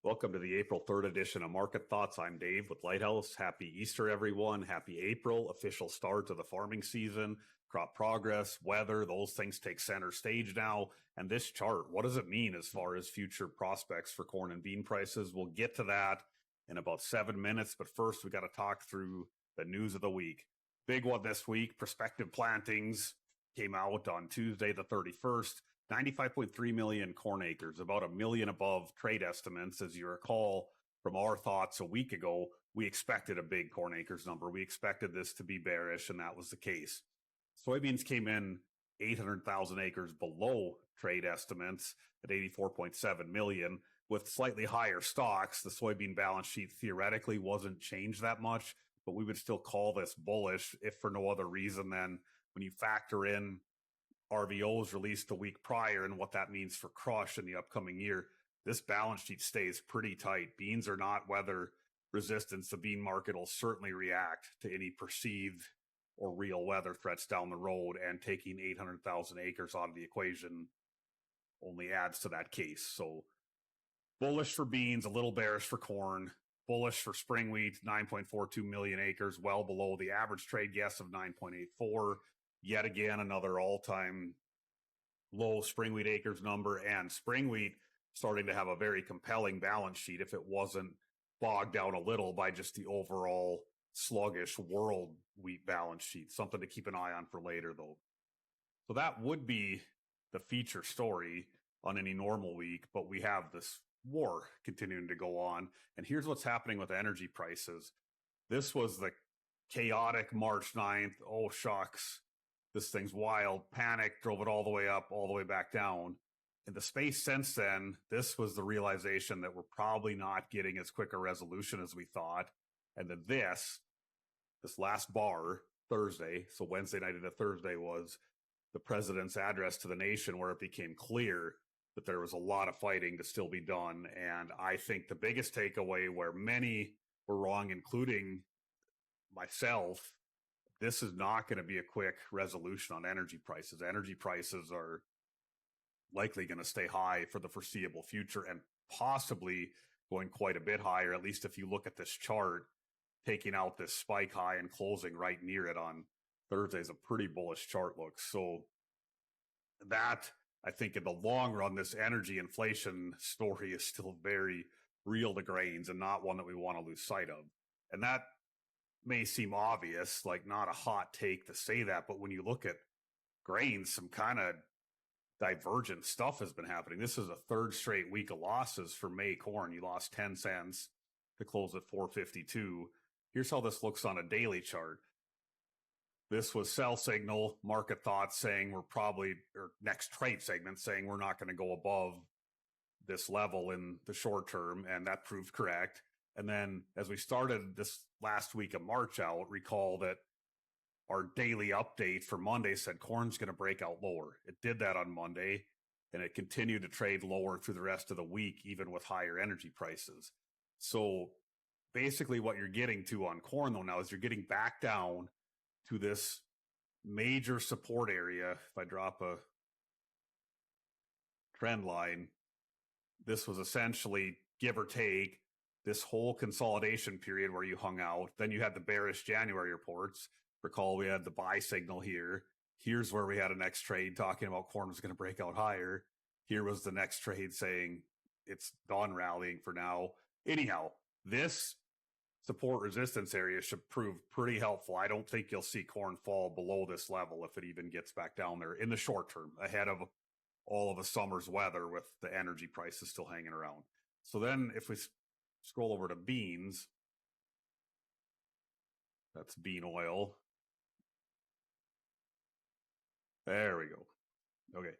Welcome to the April 3rd edition of Market Thoughts. I'm Dave with Lighthouse. Happy Easter, everyone. Happy April, official start to the farming season. Crop progress, weather, those things take center stage now. And this chart, what does it mean as far as future prospects for corn and bean prices? We'll get to that in about 7 minutes. But first, we got to talk through the news of the week. Big one this week, prospective plantings came out on Tuesday, the 31st. 95.3 million corn acres, about a million above trade estimates. As you recall from our thoughts a week ago, we expected a big corn acres number. We expected this to be bearish, and that was the case. Soybeans came in 800,000 acres below trade estimates at 84.7 million. With slightly higher stocks, the soybean balance sheet theoretically wasn't changed that much, but we would still call this bullish, if for no other reason than when you factor in RVOs released the week prior and what that means for crush in the upcoming year. This balance sheet stays pretty tight. Beans are not weather resistant. The bean market will certainly react to any perceived or real weather threats down the road, and taking 800,000 acres out of the equation only adds to that case. So bullish for beans, a little bearish for corn. Bullish for spring wheat, 9.42 million acres, well below the average trade guess of 9.84. Yet again, another all-time low spring wheat acres number, and spring wheat starting to have a very compelling balance sheet if it wasn't bogged down a little by just the overall sluggish world wheat balance sheet. Something to keep an eye on for later, though. So that would be the feature story on any normal week, but we have this war continuing to go on. And here's what's happening with energy prices. This was the chaotic March 9th. Oh, shucks. This thing's wild. Panic drove it all the way up, all the way back down. In the space since then, this was the realization that we're probably not getting as quick a resolution as we thought. And then this last bar, Thursday, so Wednesday night into Thursday, was the president's address to the nation, where it became clear that there was a lot of fighting to still be done. And I think the biggest takeaway, where many were wrong, including myself, this is not going to be a quick resolution on energy prices. Energy prices are likely going to stay high for the foreseeable future, and possibly going quite a bit higher, at least if you look at this chart, taking out this spike high and closing right near it on Thursday is a pretty bullish chart look. So that, I think in the long run, this energy inflation story is still very real to grains and not one that we want to lose sight of. And that may seem obvious, like not a hot take to say that, but when you look at grains, some kind of divergent stuff has been happening. This is a third straight week of losses for May corn. You lost 10 cents to close at 452. Here's how this looks on a daily chart. This was sell signal, market thoughts saying we're probably, or next trade segment saying we're not going to go above this level in the short term, and that proved correct. And then as we started this last week of March out, recall that our daily update for Monday said corn's going to break out lower. It did that on Monday, and it continued to trade lower through the rest of the week, even with higher energy prices. So basically what you're getting to on corn, though, now is you're getting back down to this major support area. If I drop a trend line, this was essentially, give or take, this whole consolidation period where you hung out. Then you had the bearish January reports. Recall we had the buy signal here. Here's where we had a next trade talking about corn was going to break out higher. Here was the next trade saying it's done rallying for now. Anyhow, this support resistance area should prove pretty helpful. I don't think you'll see corn fall below this level if it even gets back down there in the short term, ahead of all of the summer's weather with the energy prices still hanging around. So then if we scroll over to beans, that's bean oil. There we go. Okay,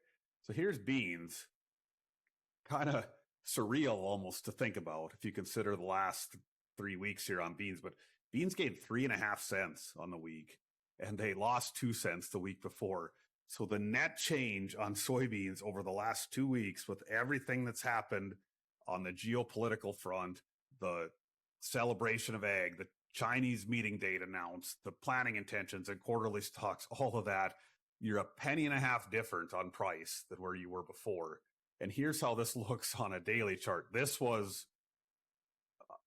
so here's beans. Kind of surreal almost to think about if you consider the last 3 weeks here on beans, but beans gained 3.5 cents on the week, and they lost 2 cents the week before. So the net change on soybeans over the last 2 weeks, with everything that's happened on the geopolitical front, the celebration of ag, the Chinese meeting date announced, the planning intentions and quarterly stocks, all of that, you're a penny and a half different on price than where you were before. And here's how this looks on a daily chart. This was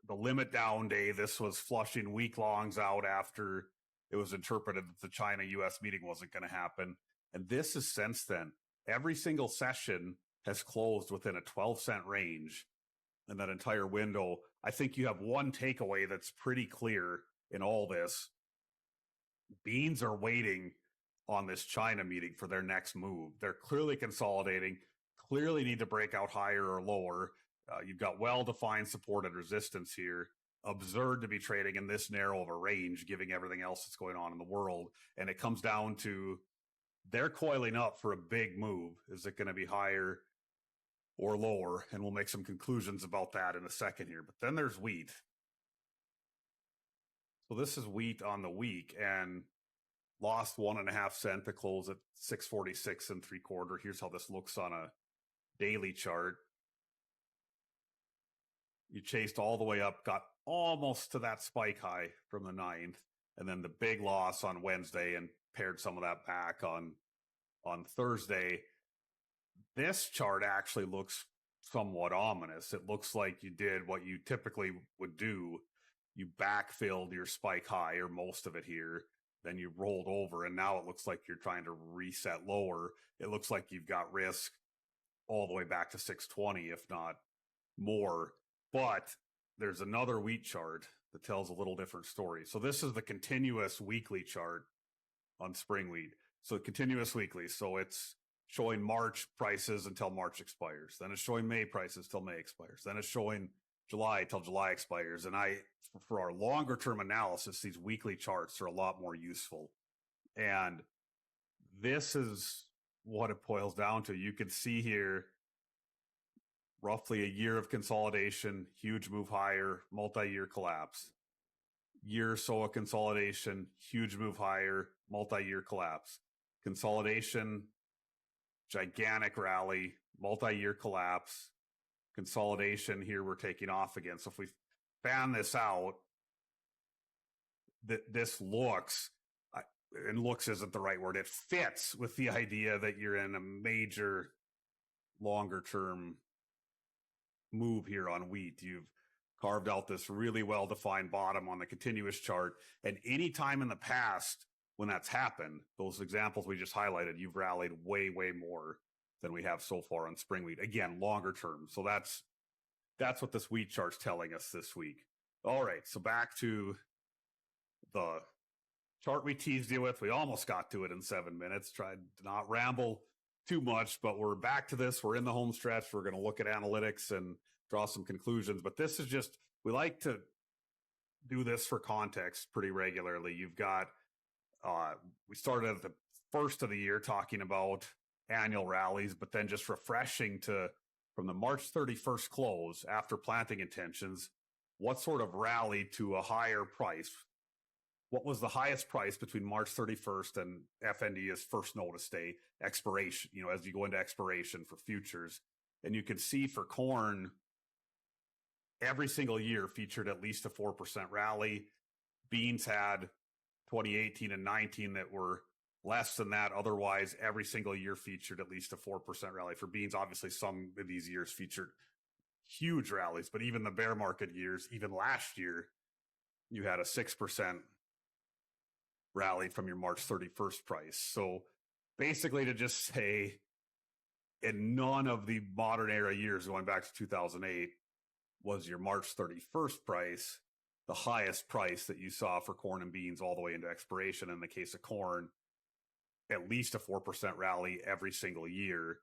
the limit down day. This was flushing week longs out after it was interpreted that the China US meeting wasn't going to happen. And this is since then. Every single session has closed within a 12-cent range in that entire window. I think you have one takeaway that's pretty clear in all this. Beans are waiting on this China meeting for their next move. They're clearly consolidating, clearly need to break out higher or lower. You've got well-defined support and resistance here. Absurd to be trading in this narrow of a range, given everything else that's going on in the world. And it comes down to they're coiling up for a big move. Is it going to be higher or lower? And we'll make some conclusions about that in a second here. But then there's wheat. So this is wheat on the week and lost 1.5 cents to close at 646 3/4. Here's how this looks on a daily chart. You chased all the way up, got almost to that spike high from the 9th, and then the big loss on Wednesday and pared some of that back on Thursday. This chart actually looks somewhat ominous. It looks like you did what you typically would do. You backfilled your spike high, or most of it here, then you rolled over, and now it looks like you're trying to reset lower. It looks like you've got risk all the way back to 620, if not more. But there's another wheat chart that tells a little different story. So this is the continuous weekly chart on spring wheat. So continuous weekly. So it's showing March prices until March expires. Then it's showing May prices till May expires. Then it's showing July till July expires. And for our longer term analysis, these weekly charts are a lot more useful. And this is what it boils down to. You can see here roughly a year of consolidation, huge move higher, multi-year collapse. Year or so of consolidation, huge move higher, multi-year collapse. Consolidation, gigantic rally, multi-year collapse. Consolidation, here we're taking off again. So if we fan this out, this looks, and looks isn't the right word, it fits with the idea that you're in a major longer term move here on wheat. You've carved out this really well-defined bottom on the continuous chart. And any time in the past when that's happened, those examples we just highlighted, you've rallied way, way more than we have so far on spring wheat. Again, longer term. So that's what this wheat chart's telling us this week. All right, so back to the chart we teased you with. We almost got to it in 7 minutes. Tried to not ramble too much, but we're back to this. We're in the home stretch. We're going to look at analytics and draw some conclusions. But this is just, we like to do this for context pretty regularly. You've got, we started at the first of the year talking about annual rallies, but then just refreshing to, from the March 31st close after planting intentions, what sort of rally to a higher price? What was the highest price between March 31st and FND's first notice day expiration, as you go into expiration for futures? And you can see for corn, every single year featured at least a 4% rally. Beans had 2018 and 19 that were less than that. Otherwise, every single year featured at least a 4% rally. For beans, obviously, some of these years featured huge rallies, but even the bear market years, even last year, you had a 6% rally from your March 31st price. So basically, to just say, in none of the modern era years going back to 2008 was your March 31st price the highest price that you saw for corn and beans all the way into expiration. In the case of corn, at least a 4% rally every single year.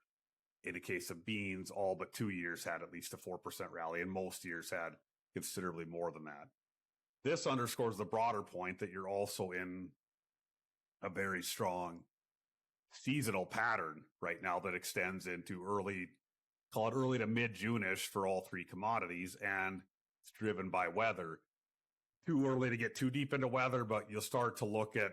In the case of beans, all but 2 years had at least a 4% rally, and most years had considerably more than that. This underscores the broader point that you're also in a very strong seasonal pattern right now that extends into early to mid-June-ish for all three commodities, and it's driven by weather. Too early to get too deep into weather, but you'll start to look at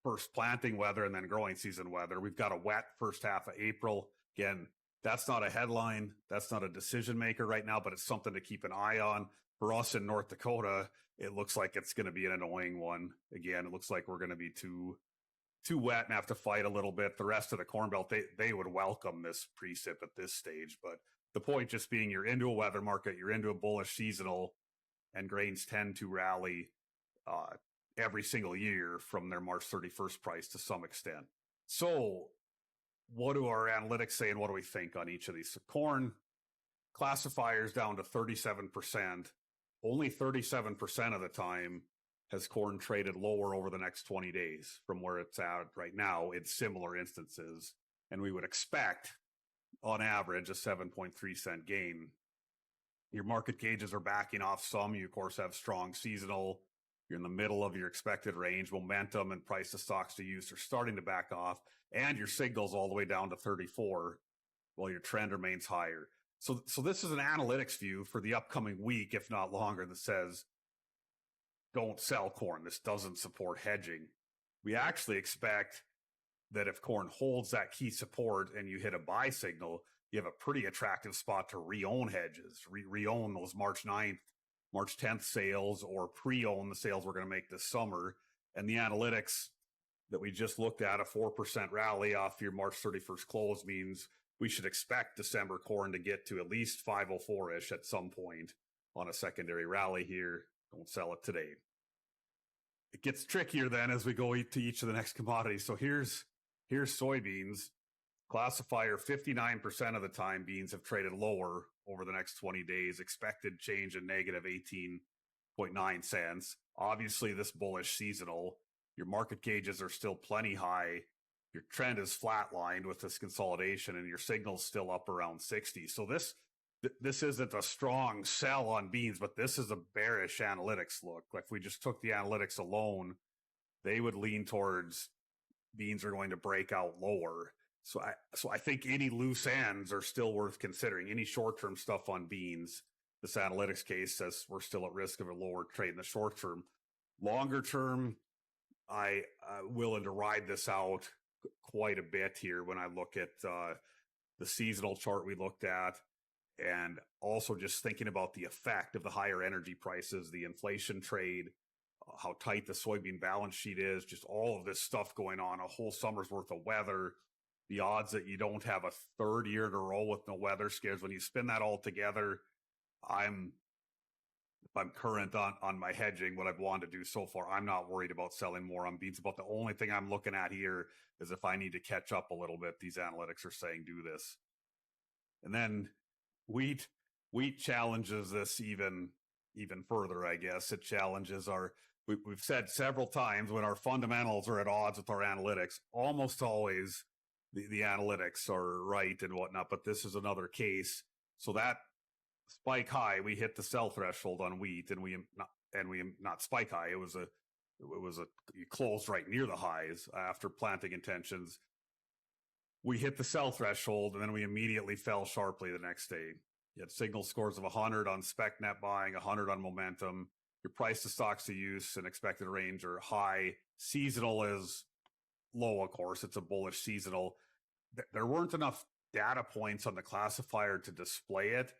first planting weather and then growing season weather. We've got a wet first half of April. Again, that's not a headline. That's not a decision maker right now, but it's something to keep an eye on. For us in North Dakota, it looks like it's going to be an annoying one. Again, it looks like we're going to be too wet and have to fight a little bit. The rest of the Corn Belt, they would welcome this precip at this stage. But the point just being, you're into a weather market, you're into a bullish seasonal. and grains tend to rally every single year from their March 31st price to some extent. So what do our analytics say and what do we think on each of these? So corn classifiers down to 37%. Only 37% of the time has corn traded lower over the next 20 days from where it's at right now in similar instances. And we would expect, on average, a 7.3 cent gain. Your market gauges are backing off some. You, of course, have strong seasonal. You're in the middle of your expected range. Momentum and price to stocks to use are starting to back off. And your signal's all the way down to 34 while your trend remains higher. So this is an analytics view for the upcoming week, if not longer, that says, don't sell corn. This doesn't support hedging. We actually expect that if corn holds that key support and you hit a buy signal, you have a pretty attractive spot to re-own hedges, re-own those March 9th, March 10th sales, or pre-own the sales we're going to make this summer. And the analytics that we just looked at, a 4% rally off your March 31st close, means we should expect December corn to get to at least 504-ish at some point on a secondary rally here. Don't sell it today. It gets trickier then as we go to each of the next commodities. So here's soybeans. Classifier 59% of the time beans have traded lower over the next 20 days. Expected change in negative 18.9 cents. Obviously, this bullish seasonal. Your market gauges are still plenty high. Your trend is flatlined with this consolidation, and your signal's still up around 60. So this isn't a strong sell on beans, but this is a bearish analytics look. Like if we just took the analytics alone, they would lean towards beans are going to break out lower. So I think any loose ends are still worth considering. Any short-term stuff on beans, this analytics case says we're still at risk of a lower trade in the short term. Longer term, I willing to ride this out quite a bit here when I look at the seasonal chart we looked at, and also just thinking about the effect of the higher energy prices, the inflation trade, how tight the soybean balance sheet is, just all of this stuff going on, a whole summer's worth of weather. The odds that you don't have a third year in a row with no weather scares, when you spin that all together, if I'm current on my hedging, what I've wanted to do so far, I'm not worried about selling more on beans. About the only thing I'm looking at here is if I need to catch up a little bit. These analytics are saying do this. And then wheat challenges this even further, I guess. It challenges we've said several times when our fundamentals are at odds with our analytics, almost always the analytics are right and whatnot, but this is another case. So that spike high, we hit the sell threshold on wheat, and we not spike high. You closed right near the highs after planting intentions. We hit the sell threshold, and then we immediately fell sharply the next day. You had signal scores of 100 on spec net buying, 100 on momentum. Your price to stocks to use and expected range are high. Seasonal is low, of course. It's a bullish seasonal. There weren't enough data points on the classifier to display it,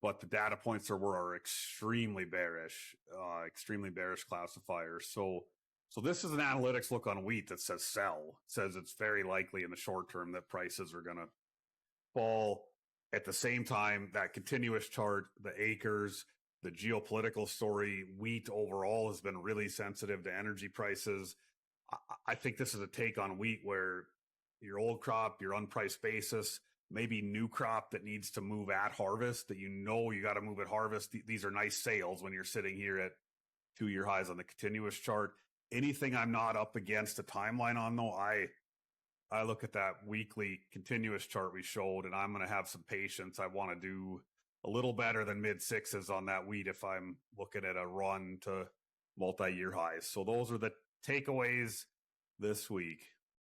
but the data points there are extremely bearish classifiers. So this is an analytics look on wheat that says sell. It says it's very likely in the short term that prices are going to fall. At the same time, that continuous chart, the acres, the geopolitical story, wheat overall has been really sensitive to energy prices. I think this is a take on wheat where your old crop, your unpriced basis, maybe new crop that needs to move at harvest, that you got to move at harvest. These are nice sales when you're sitting here at 2-year highs on the continuous chart. Anything I'm not up against a timeline on, though, I look at that weekly continuous chart we showed, and I'm going to have some patience. I want to do a little better than mid-sixes on that wheat if I'm looking at a run to multi-year highs. So those are the takeaways this week.